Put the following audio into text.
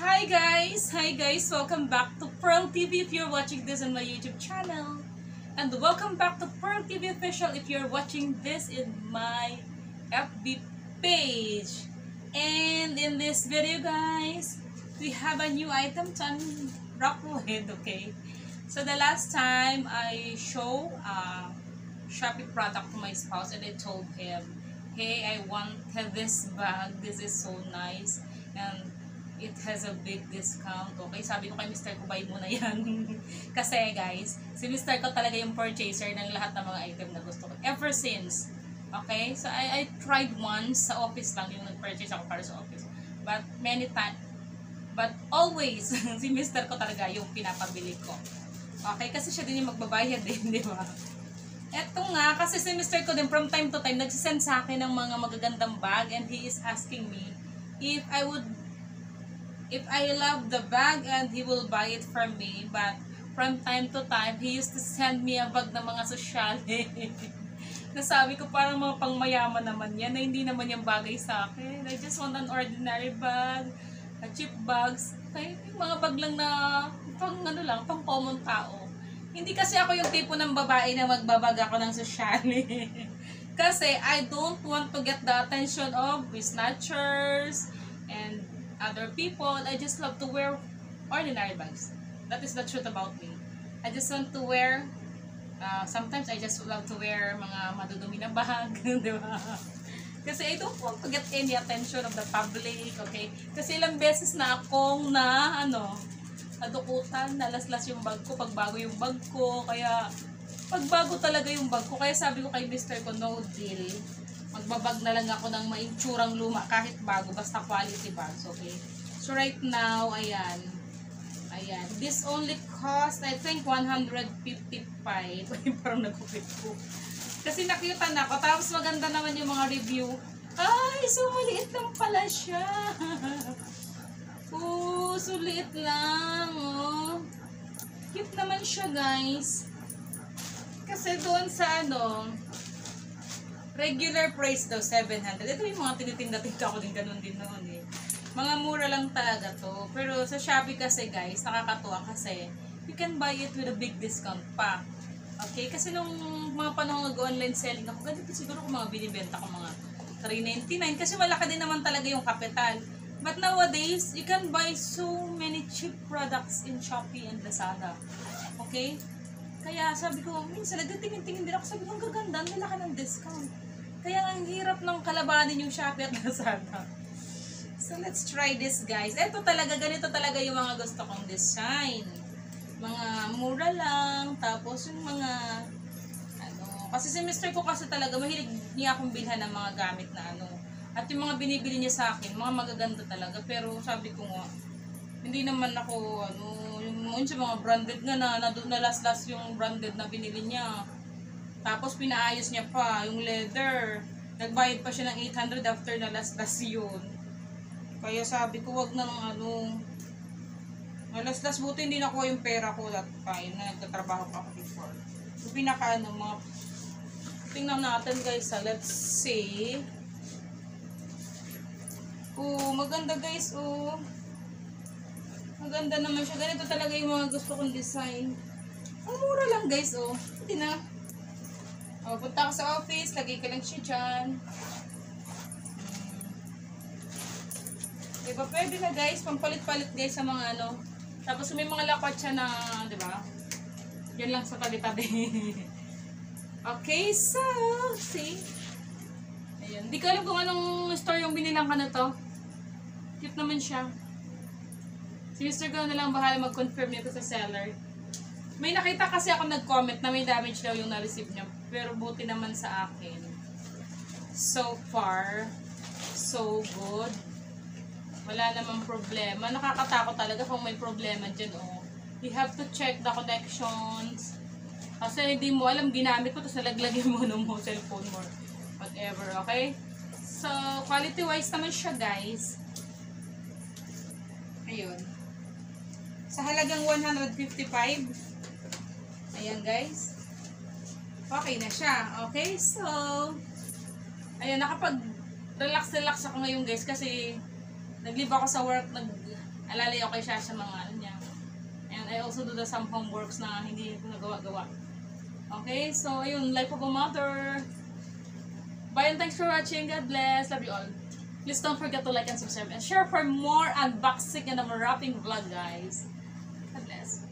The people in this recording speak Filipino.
Hi guys, welcome back to Pearl TV if you're watching this on my YouTube channel. And welcome back to Pearl TV Official if you're watching this in my FB page. And in this video guys, we have a new item to unwrap with, okay? So the last time I show Shopee product to my spouse and I told him, hey, I want this bag, this is so nice and it has a big discount. Okay, sabi ko kay Mr. ko, buy mo na yan. Kasi guys, si Mr. ko talaga yung purchaser ng lahat ng mga item na gusto ko. Ever since. Okay, so I tried once sa office lang yung nag-purchase ako para sa office. But many times, but always, si Mr. ko talaga yung pinapabili ko. Okay, kasi siya din yung magbabayad din, di ba? Eto nga, kasi si Mr. ko din from time to time nagsisend sa akin ng mga magagandang bag and he is asking me if I love the bag and he will buy it from me. But from time to time, he used to send me a bag na mga sosyal. Nasabi ko parang mga pangmayaman naman yan na hindi naman yung bagay sa akin. I just want an ordinary bag, a cheap bags. Okay? Yung mga bag lang na pang ano lang, pang common tao. Hindi kasi ako yung tipo ng babae na magbabag ako ng sosyal. Kasi I don't want to get the attention of snatchers and other people. I just love to wear ordinary bags. That is the truth about me. I just want to wear, sometimes I just love to wear mga madudumi na bag, di ba? Kasi I don't want to get any attention of the public, okay? Kasi ilang beses na akong nadukutan, nalaslas yung bag ko, pagbago yung bag ko, kaya pagbago talaga yung bag ko. Kaya sabi ko kay Mr. ko, no deal. Magbabag na lang ako ng maitsurang luma kahit bago, basta quality bags, okay? So right now, ayan. This only cost, I think, 155. Parang nagkupit ko. Kasi nakyutan ako, tapos maganda naman yung mga review. Ay, so maliit lang pala siya. Oh, so liit lang, oh. Cute naman siya, guys. Kasi doon sa regular price daw, 700. Ito yung mga tinitinda-tinda ko din, ganun din noon eh. Mga mura lang talaga to. Pero sa Shopee kasi guys, nakakatuwa kasi you can buy it with a big discount pa. Okay? Kasi nung mga panahon nag-online selling ako, ganito siguro kung mga binibenta ko mga 399 kasi malaki din naman talaga yung kapital. But nowadays, you can buy so many cheap products in Shopee and Lazada. Okay? Kaya sabi ko, minsan nagtitingin-tingin din ako, sabi ko, ang gaganda, nila ka ng discount. Kaya ang hirap ng kalabanin yung Shopee at Lazada. So let's try this guys. Ito talaga, ganito talaga yung mga gusto kong design. Mga mura lang, tapos yung mga, kasi si Mr. ko kasi talaga, mahilig niya akong bilhan ng mga gamit na At yung mga binibili niya sa akin, mga magaganda talaga. Pero sabi ko nga, hindi naman ako, yung sa mga branded nga na last yung branded na binili niya. Tapos pinaayos niya pa, yung leather. Nagbayad pa siya ng 800 after na last yun. Kaya sabi ko, wag na ng last buti hindi nakuha yung pera ko that time na nagtatrabaho pa ako before. So pinaka mga, tingnan natin guys let's see. Oh, maganda guys, oh. Maganda naman siya. Ganito talaga yung mga gusto kong design. Ang mura lang guys, oh. Hindi na. Oh, punta ka sa office, lagay ka lang siya dyan. Diba, pwede na guys, pampalit-palit guys sa mga Tapos may mga lakwat siya na, diba? Yan lang sa tabi-tabi. Okay, so, see? Ayan. Hindi ko alam kung anong store yung binilang ka na to. Cute naman siya. Si Mr. ko na lang bahala mag-confirm nito sa seller. May nakita kasi ako nag-comment na may damage daw yung na-receive niya. Pero buti naman sa akin. So far, so good. Wala namang problema. Nakakatakot talaga kung may problema dyan. Oh. You have to check the connections. Kasi hindi mo alam, ginamit mo, tapos nalaglagyan mo mo cellphone mo. Whatever, okay? So, quality-wise naman siya, guys. Ayun. Sa halagang 155. Ayan, guys. Okay na siya. Okay, so, ayun, nakapag-relax ako ngayon, guys, kasi nag-leave ako sa work, Alalay ako kay Shasha mga ano niya. And I also do some homeworks na hindi ko nagawa-gawa. Okay, so ayun, life of a mother. Bye and thanks for watching. God bless. Love you all. Please don't forget to like and subscribe and share for more unboxing and unwrapping vlog, guys. God bless.